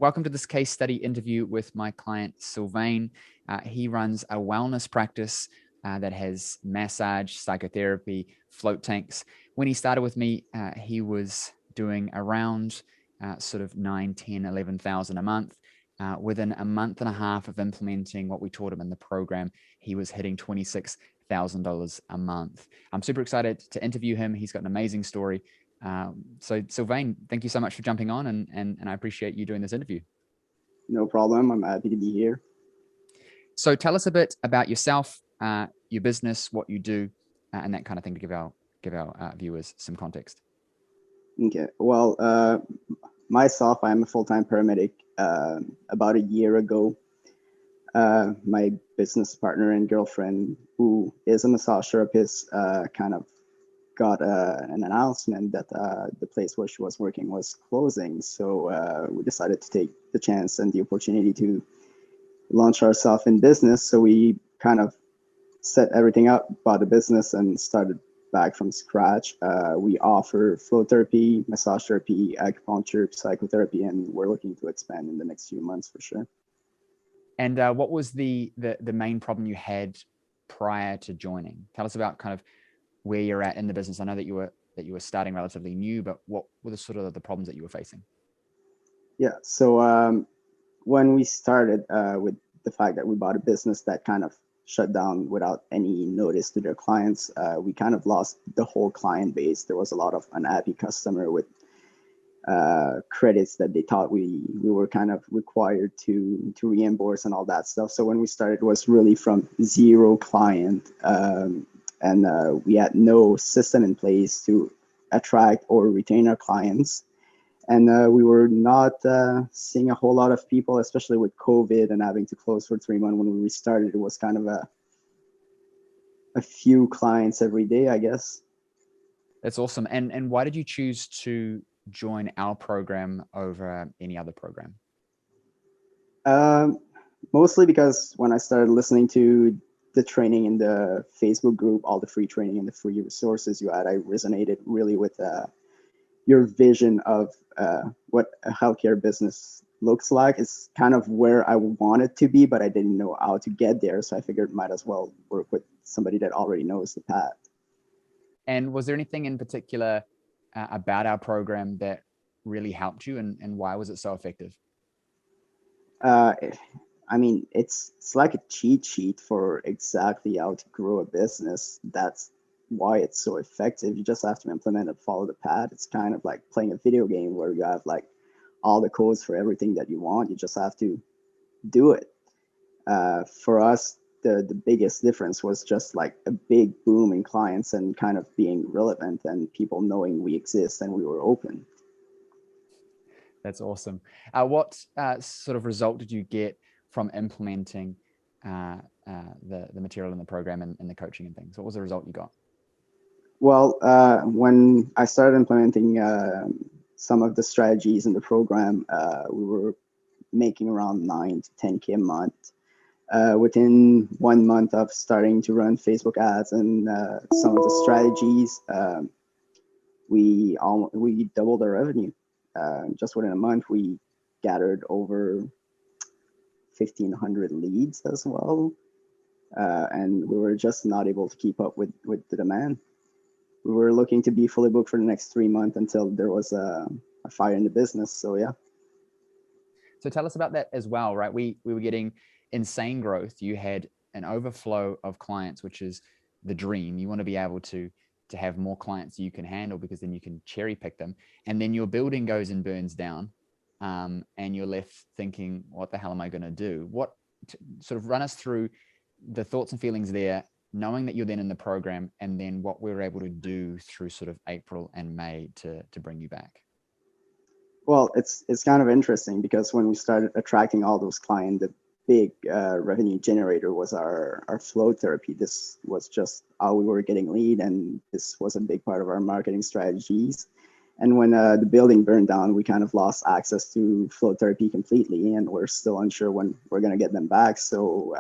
Welcome to this case study interview with my client, Sylvain. He runs a wellness practice that has massage, psychotherapy, float tanks. When he started with me, he was doing around sort of 9, 10, 11,000 a month. Within a month and a half of implementing what we taught him in the program, he was hitting $26,000 a month. I'm super excited to interview him. He's got an amazing story. So Sylvain, thank you so much for jumping on, and I appreciate you doing this interview. No problem. I'm happy to be here. So tell us a bit about yourself, your business, what you do, and that kind of thing to give our viewers some context. Okay. Well, myself, I'm a full-time paramedic. About a year ago, my business partner and girlfriend, who is a massage therapist, kind of got an announcement that the place where she was working was closing. So we decided to take the chance and the opportunity to launch ourselves in business. So we kind of set everything up, bought the business, and started back from scratch. We offer flow therapy, massage therapy, acupuncture, psychotherapy, and we're looking to expand in the next few months for sure. And what was the main problem you had prior to joining? Tell us about kind of where you're at in the business. I know that you were starting relatively new, but what were the sort of the problems that you were facing? Yeah. So when we started with the fact that we bought a business that kind of shut down without any notice to their clients, we kind of lost the whole client base. There was a lot of unhappy customer with credits that they thought we were kind of required to reimburse and all that stuff. So when we started, it was really from zero client, and we had no system in place to attract or retain our clients. And we were not seeing a whole lot of people, especially with COVID and having to close for 3 months. When we restarted, it was kind of a few clients every day, I guess. That's awesome. And why did you choose to join our program over any other program? Mostly because when I started listening to the training in the Facebook group, all the free training and the free resources you had, I resonated really with your vision of what a healthcare business looks like. It's kind of where I wanted to be, but I didn't know how to get there. So I figured might as well work with somebody that already knows the path. And was there anything in particular about our program that really helped you, and why was it so effective? Uh, I mean, it's like a cheat sheet for exactly how to grow a business. That's why it's so effective. You just have to implement and follow the path. It's kind of like playing a video game where you have like all the codes for everything that you want. You just have to do it. For us, the biggest difference was just like a big boom in clients and kind of being relevant and people knowing we exist and we were open. That's awesome. What sort of result did you get from implementing the material in the program and the coaching and things? What was the result you got? Well, when I started implementing some of the strategies in the program, we were making around 9 to 10K a month. Within 1 month of starting to run Facebook ads and some of the strategies, we doubled our revenue. Just within a month, we gathered over 1,500 leads as well, and we were just not able to keep up with the demand. We were looking to be fully booked for the next 3 months until there was a fire in the business. So yeah. So tell us about that as well, right? We were getting insane growth. You had an overflow of clients, which is the dream. You want to be able to have more clients you can handle, because then you can cherry pick them. And then your building goes and burns down, and you're left thinking, what the hell am I going to do? Sort of run us through the thoughts and feelings there, knowing that you're then in the program, and then what we were able to do through sort of April and May to bring you back. Well, it's kind of interesting because when we started attracting all those clients, the big revenue generator was our flow therapy. This was just how we were getting lead, and this was a big part of our marketing strategies. And when the building burned down, we kind of lost access to flow therapy completely, and we're still unsure when we're going to get them back. So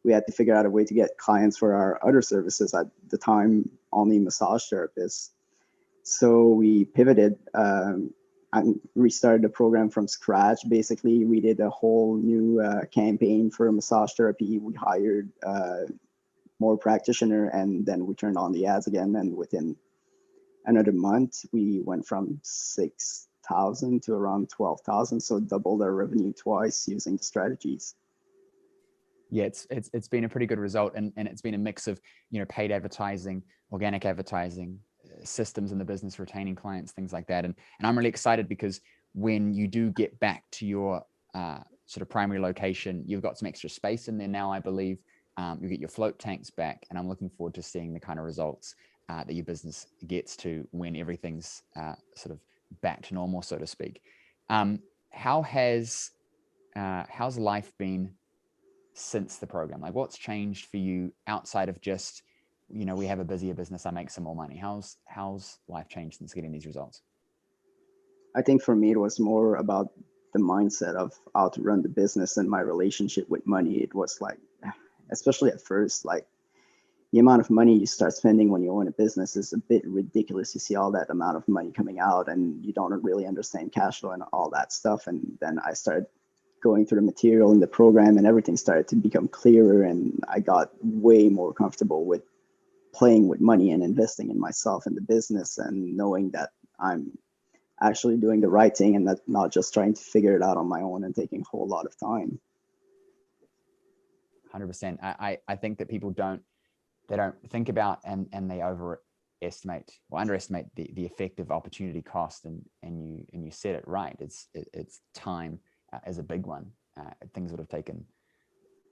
we had to figure out a way to get clients for our other services, at the time only massage therapists. So we pivoted I restarted the program from scratch. Basically, we did a whole new campaign for massage therapy. We hired more practitioner, and then we turned on the ads again. And within another month, we went from 6,000 to around 12,000. So doubled our revenue twice using the strategies. Yeah, it's been a pretty good result, and it's been a mix of, you know, paid advertising, organic advertising, systems in the business, retaining clients, things like that. And I'm really excited because when you do get back to your sort of primary location, you've got some extra space in there now, I believe. You get your float tanks back, and I'm looking forward to seeing the kind of results that your business gets to when everything's sort of back to normal, so to speak. How has how's life been since the program? Like, what's changed for you outside of just, you know, we have a busier business, I make some more money? How's life changed since getting these results? I think for me, it was more about the mindset of how to run the business and my relationship with money. It was like, especially at first, like the amount of money you start spending when you own a business is a bit ridiculous. You see all that amount of money coming out and you don't really understand cash flow and all that stuff. And then I started going through the material in the program and everything started to become clearer. And I got way more comfortable with playing with money and investing in myself and the business and knowing that I'm actually doing the right thing and not just trying to figure it out on my own and taking a whole lot of time. 100%. I think that people don't think about and they overestimate or underestimate the effective opportunity cost, and you said it right. It's time is a big one. Things would have taken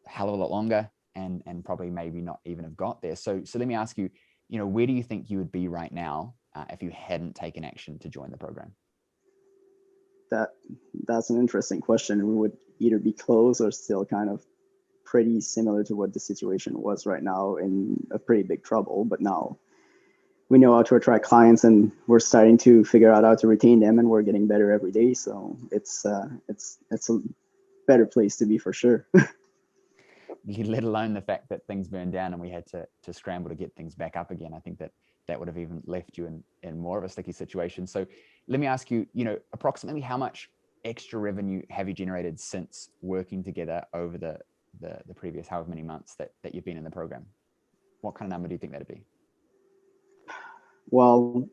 a hell of a lot longer, and probably maybe not even have got there. So let me ask you, you know, where do you think you would be right now if you hadn't taken action to join the program? That's an interesting question. We would either be close or still kind of pretty similar to what the situation was right now, in a pretty big trouble. But now we know how to attract clients and we're starting to figure out how to retain them, and we're getting better every day. So it's a better place to be for sure. Let alone the fact that things burned down and we had to scramble to get things back up again. I think that would have even left you in more of a sticky situation. So let me ask you, you know, approximately how much extra revenue have you generated since working together over the previous however many months that you've been in the program? What kind of number do you think that'd be? Well,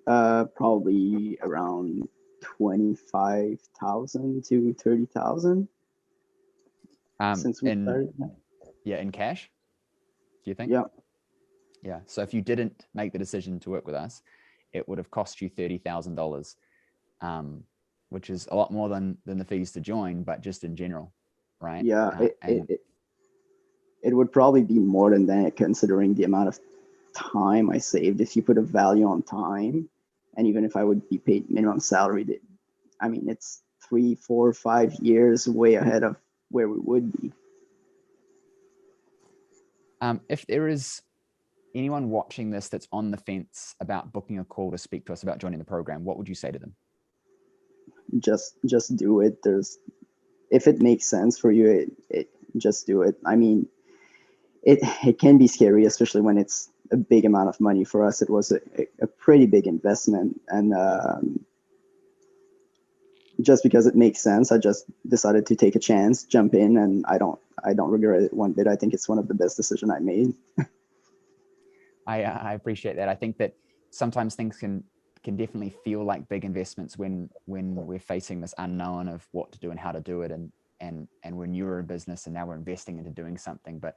probably around 25,000 to 30,000 since we started. Yeah, in cash, do you think? Yeah. Yeah. So if you didn't make the decision to work with us, it would have cost you $30,000, which is a lot more than the fees to join, but just in general, right? Yeah, it would probably be more than that considering the amount of time I saved. If you put a value on time, and even if I would be paid minimum salary, I mean, it's 3, 4, 5 years way ahead of where we would be. If there is anyone watching this that's on the fence about booking a call to speak to us about joining the program, what would you say to them? Just do it. If it makes sense for you, just do it. I mean, it can be scary, especially when it's a big amount of money. For us, it was a pretty big investment, and just because it makes sense, I just decided to take a chance, jump in, and I don't regret it one bit. I think it's one of the best decisions I made. I appreciate that. I think that sometimes things can definitely feel like big investments when we're facing this unknown of what to do and how to do it, and when you're in business and now we're investing into doing something. But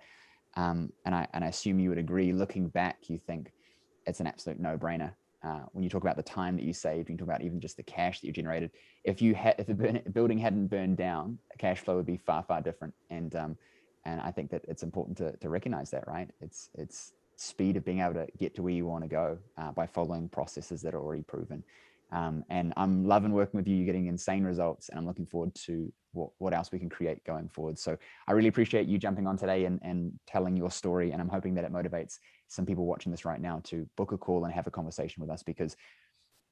and I assume you would agree, looking back, you think it's an absolute no-brainer. When you talk about the time that you saved, you talk about even just the cash that you generated. If the building hadn't burned down, cash flow would be far, far different. And I think that it's important to recognize that, right? It's speed of being able to get to where you want to go by following processes that are already proven. And I'm loving working with you. You're getting insane results, and I'm looking forward to what else we can create going forward. So I really appreciate you jumping on today and telling your story. And I'm hoping that it motivates some people watching this right now to book a call and have a conversation with us, because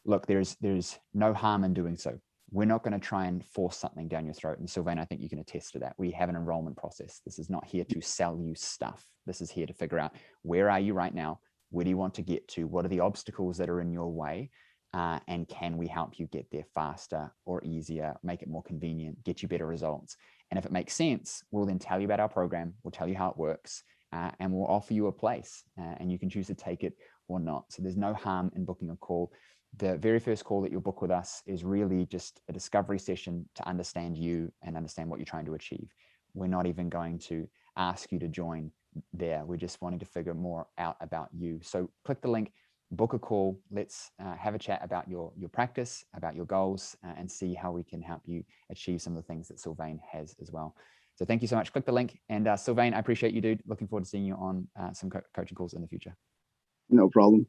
look, there's no harm in doing so. We're not going to try and force something down your throat. And Sylvain, I think you can attest to that. We have an enrollment process. This is not here to sell you stuff. This is here to figure out, where are you right now? Where do you want to get to? What are the obstacles that are in your way? and can we help you get there faster or easier, make it more convenient, get you better results? And if it makes sense, we'll then tell you about our program, we'll tell you how it works, and we'll offer you a place, and you can choose to take it or not. So there's no harm in booking a call. The very first call that you'll book with us is really just a discovery session to understand you and understand what you're trying to achieve. We're not even going to ask you to join there. We're just wanting to figure more out about you. So click the link, book a call. Let's have a chat about your practice, about your goals, and see how we can help you achieve some of the things that Sylvain has as well. So thank you so much. Click the link. And Sylvain, I appreciate you, dude. Looking forward to seeing you on some coaching calls in the future. No problem.